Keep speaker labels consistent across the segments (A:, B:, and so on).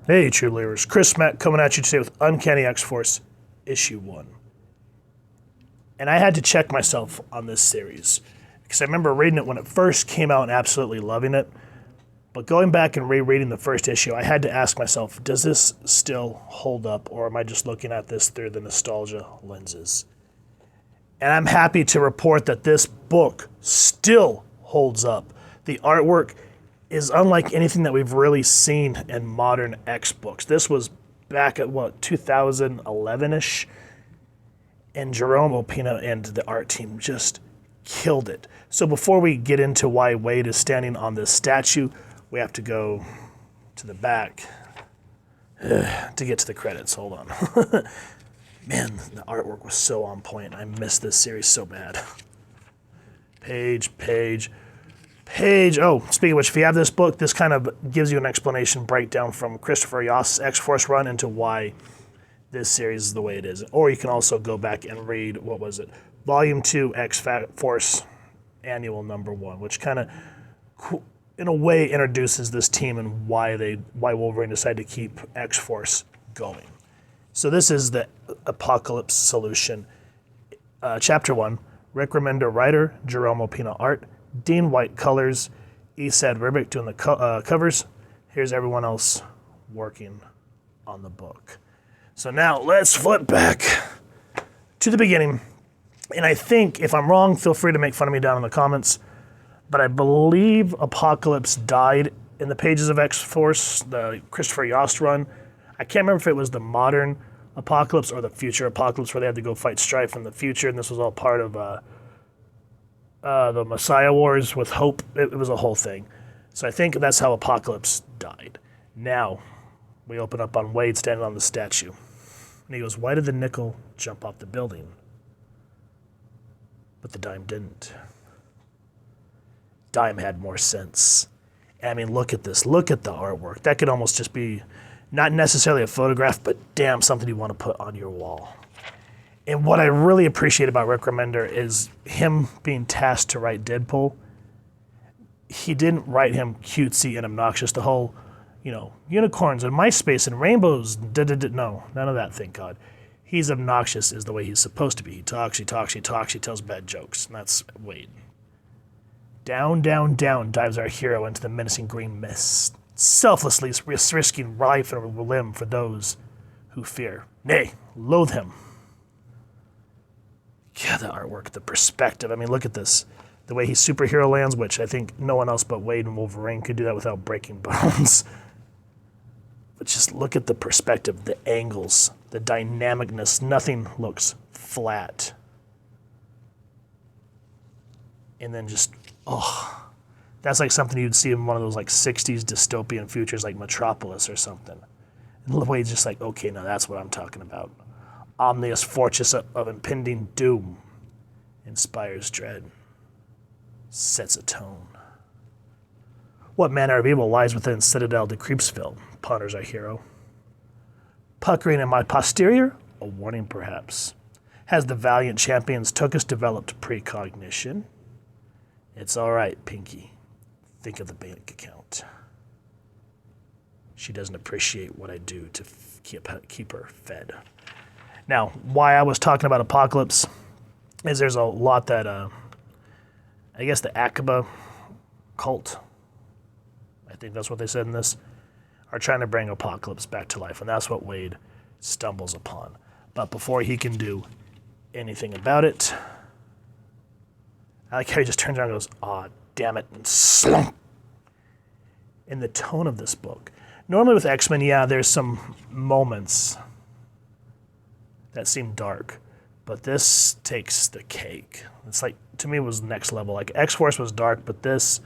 A: Hey, true believers. Chris Mack coming at you today with Uncanny X-Force Issue 1. And I had to check myself on this series because I remember reading it when it first came out and absolutely loving it. But going back and rereading the first issue, I had to ask myself, does this still hold up, or am I just looking at this through the nostalgia lenses? And I'm happy to report that this book still holds up. The artwork is unlike anything that we've really seen in modern X books. This was back at, 2011-ish? And Jerome Opina and the art team just killed it. So before we get into why Wade is standing on this statue, we have to go to the back to get to the credits. Hold on. Man, the artwork was so on point. I missed this series so bad. Page. Oh, speaking of which, if you have this book, this kind of gives you an explanation breakdown from Christopher Yoss's X-Force run into why this series is the way it is. Or you can also go back and read, Volume 2 X-Force Annual Number 1, which kind of, in a way, introduces this team and why Wolverine decided to keep X-Force going. So this is the Apocalypse Solution. Chapter 1, Rick Remender writer, Jerome Opina art, Dean White colors, Esad Ribic doing the covers. Here's everyone else working on the book. So now let's flip back to the beginning. And I think, if I'm wrong, feel free to make fun of me down in the comments. But I believe Apocalypse died in the pages of X-Force, the Christopher Yost run. I can't remember if it was the modern Apocalypse or the future Apocalypse where they had to go fight Strife in the future, and this was all part of the Messiah Wars with Hope. It was a whole thing. So I think that's how Apocalypse died. Now, we open up on Wade standing on the statue. And he goes, why did the nickel jump off the building? But the dime didn't. Dime had more sense. I mean, look at this. Look at the artwork. That could almost just be not necessarily a photograph, but damn, something you want to put on your wall. And what I really appreciate about Rick Remender is him being tasked to write Deadpool. He didn't write him cutesy and obnoxious. The whole, unicorns and MySpace and rainbows. No, none of that, thank God. He's obnoxious is the way he's supposed to be. He talks, he tells bad jokes. And that's Wade. Down dives our hero into the menacing green mist, selflessly risking life and limb for those who fear, nay, loathe him. Yeah, the artwork, the perspective. I mean, look at this. The way he superhero lands, which I think no one else but Wade and Wolverine could do that without breaking bones. But just look at the perspective, the angles, the dynamicness. Nothing looks flat. And then that's like something you'd see in one of those 60s dystopian futures like Metropolis or something. And Wade's just like, okay, now that's what I'm talking about. Omnious fortress of impending doom inspires dread, sets a tone. What manner of evil lies within Citadel de Creepsville, ponders our hero. Puckering in my posterior? A warning, perhaps. Has the valiant champion's Tokus developed precognition? It's all right, Pinky. Think of the bank account. She doesn't appreciate what I do to keep her fed. Now, why I was talking about Apocalypse is there's a lot that, I guess the Akaba cult, I think that's what they said in this, are trying to bring Apocalypse back to life, and that's what Wade stumbles upon. But before he can do anything about it, I like how he just turns around and goes, aw, damn it, and slump. In the tone of this book. Normally with X-Men, there's some moments that seem dark, but this takes the cake. It's like, to me, it was next level. Like, X-Force was dark, but this,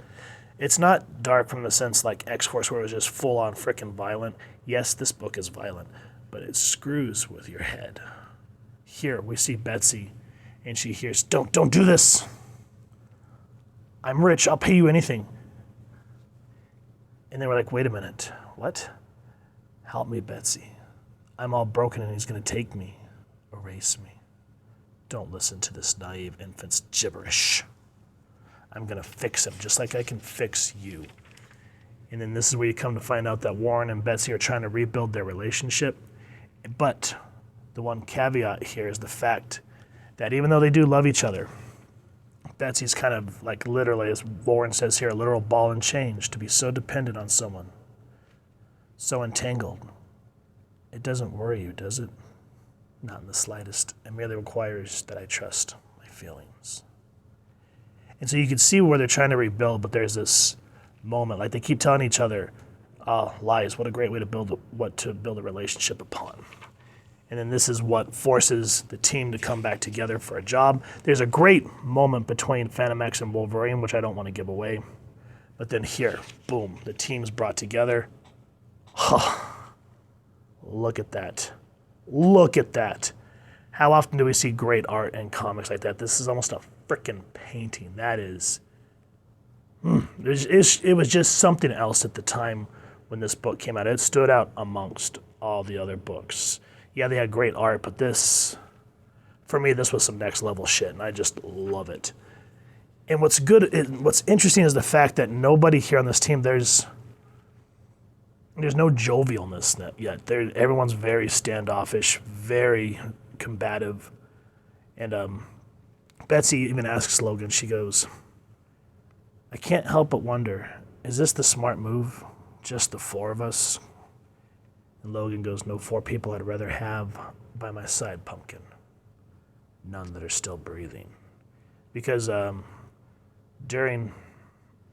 A: it's not dark from the sense like X-Force where it was just full-on frickin' violent. Yes, this book is violent, but it screws with your head. Here, we see Betsy, and she hears, don't do this. I'm rich, I'll pay you anything. And they were like, wait a minute, what? Help me, Betsy. I'm all broken and he's gonna take me, erase me. Don't listen to this naive infant's gibberish. I'm gonna fix him just like I can fix you. And then this is where you come to find out that Warren and Betsy are trying to rebuild their relationship. But the one caveat here is the fact that even though they do love each other, Betsy's kind of like literally, as Warren says here, a literal ball and chain, to be so dependent on someone, so entangled. It doesn't worry you, does it? Not in the slightest. It merely requires that I trust my feelings. And so you can see where they're trying to rebuild, but there's this moment, like they keep telling each other, lies, what a great way to build a relationship upon. And then this is what forces the team to come back together for a job. There's a great moment between Phantom X and Wolverine, which I don't want to give away. But then here, boom, the team's brought together. Look at that. Look at that. How often do we see great art in comics like that? This is almost a freaking painting. That is... It was just something else at the time when this book came out. It stood out amongst all the other books. Yeah, they had great art, but this, for me, this was some next level shit, and I just love it. And what's interesting is the fact that nobody here on this team, there's no jovialness yet. Everyone's very standoffish, very combative. And Betsy even asks Logan, she goes, I can't help but wonder, is this the smart move? Just the four of us? And Logan goes, no 4 people I'd rather have by my side, Pumpkin. None that are still breathing. Because during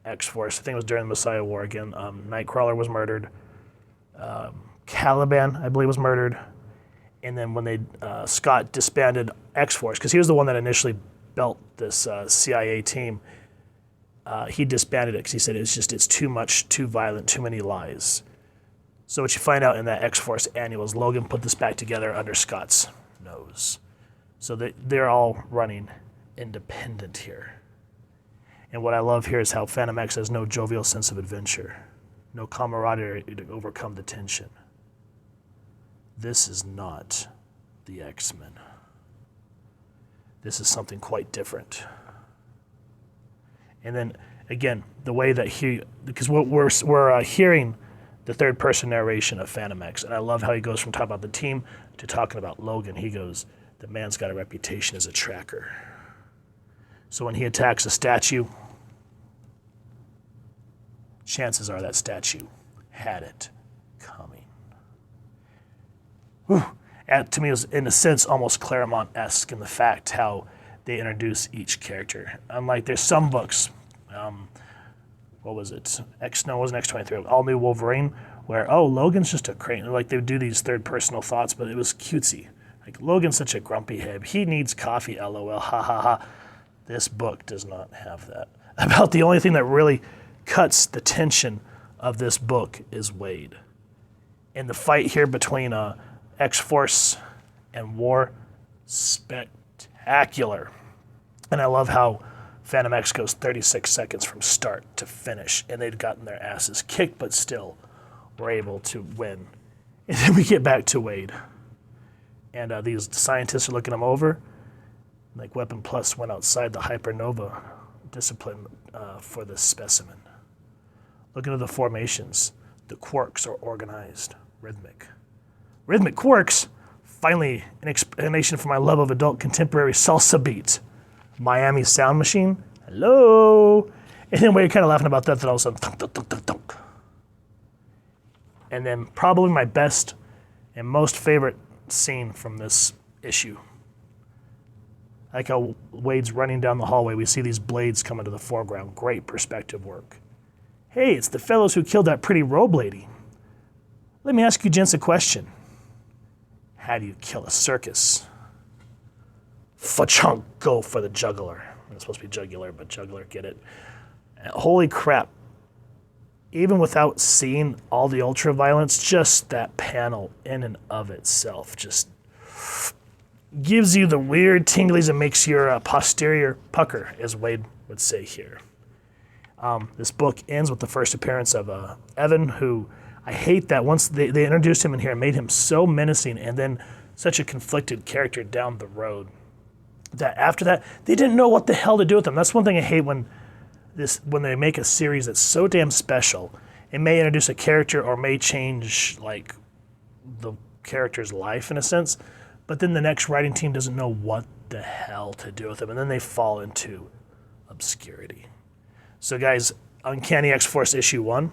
A: X-Force, I think it was during the Messiah War again, Nightcrawler was murdered. Caliban, I believe, was murdered. And then when Scott disbanded X-Force, because he was the one that initially built this CIA team, he disbanded it because he said it's too much, too violent, too many lies. So what you find out in that X-Force annual is Logan put this back together under Scott's nose. So they're all running independent here. And what I love here is how Phantom X has no jovial sense of adventure, no camaraderie to overcome the tension. This is not the X-Men. This is something quite different. And then, again, the way that because we're hearing the third-person narration of Phantom X, and I love how he goes from talking about the team to talking about Logan. He goes, the man's got a reputation as a tracker. So when he attacks a statue, chances are that statue had it coming. Whew. And to me, it was, in a sense, almost Claremont-esque in the fact how they introduce each character. Unlike there's some books, what was it? It wasn't X-23, All New Wolverine, where, Logan's just a crane. Like they would do these third-personal thoughts, but it was cutesy. Like, Logan's such a grumpy head. He needs coffee, LOL, ha ha ha. This book does not have that. About the only thing that really cuts the tension of this book is Wade. And the fight here between X-Force and War, spectacular. And I love how Phantom X goes 36 seconds from start to finish, and they'd gotten their asses kicked, but still were able to win. And then we get back to Wade. And these scientists are looking him over. Like Weapon Plus went outside the hypernova discipline for this specimen. Looking at the formations, the quirks are organized, rhythmic. Rhythmic quirks? Finally, an explanation for my love of adult contemporary salsa beat. Miami Sound Machine, hello? And then we're kind of laughing about that, then all of a sudden, thunk, thunk, thunk, thunk, thunk. And then probably my best and most favorite scene from this issue. Like how Wade's running down the hallway, we see these blades come into the foreground. Great perspective work. Hey, it's the fellows who killed that pretty robe lady. Let me ask you gents a question. How do you kill a circus? Fa-chunk, go for the jugular. It's supposed to be jugular, but jugular, get it. Holy crap. Even without seeing all the ultra-violence, just that panel in and of itself just gives you the weird tinglies and makes your posterior pucker, as Wade would say here. This book ends with the first appearance of Evan, who I hate that once they introduced him in here and made him so menacing and then such a conflicted character down the road, that after that, they didn't know what the hell to do with him. That's one thing I hate when they make a series that's so damn special It may introduce a character or may change like the character's life in a sense, but then the next writing team doesn't know what the hell to do with them, and then they fall into obscurity. So guys, Uncanny X-Force issue 1.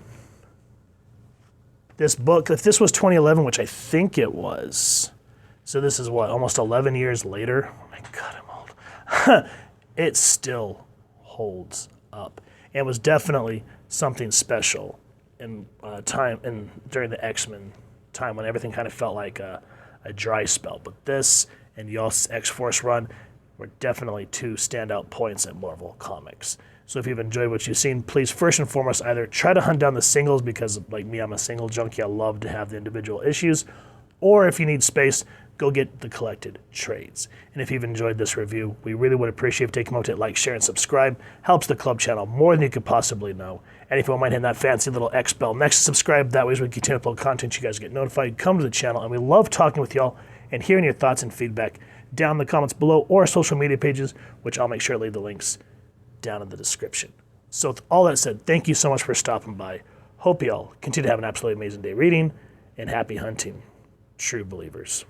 A: This book, if this was 2011, which I think it was, so this is what, almost 11 years later? Oh my God, I'm old. It still holds up. And was definitely something special in during the X-Men time when everything kind of felt like a dry spell. But this and Yoss's X-Force run were definitely two standout points at Marvel Comics. So if you've enjoyed what you've seen, please first and foremost either try to hunt down the singles, because like me, I'm a single junkie. I love to have the individual issues. Or if you need space, go get the collected trades. And if you've enjoyed this review, we really would appreciate if you take a moment to like, share, and subscribe. Helps the club channel more than you could possibly know. And if you don't mind hitting that fancy little X bell next to subscribe, that way as we continue to upload content, you guys get notified. Come to the channel, and we love talking with y'all and hearing your thoughts and feedback down in the comments below or social media pages, which I'll make sure to leave the links down in the description. So with all that said, thank you so much for stopping by. Hope y'all continue to have an absolutely amazing day reading, and happy hunting, true believers.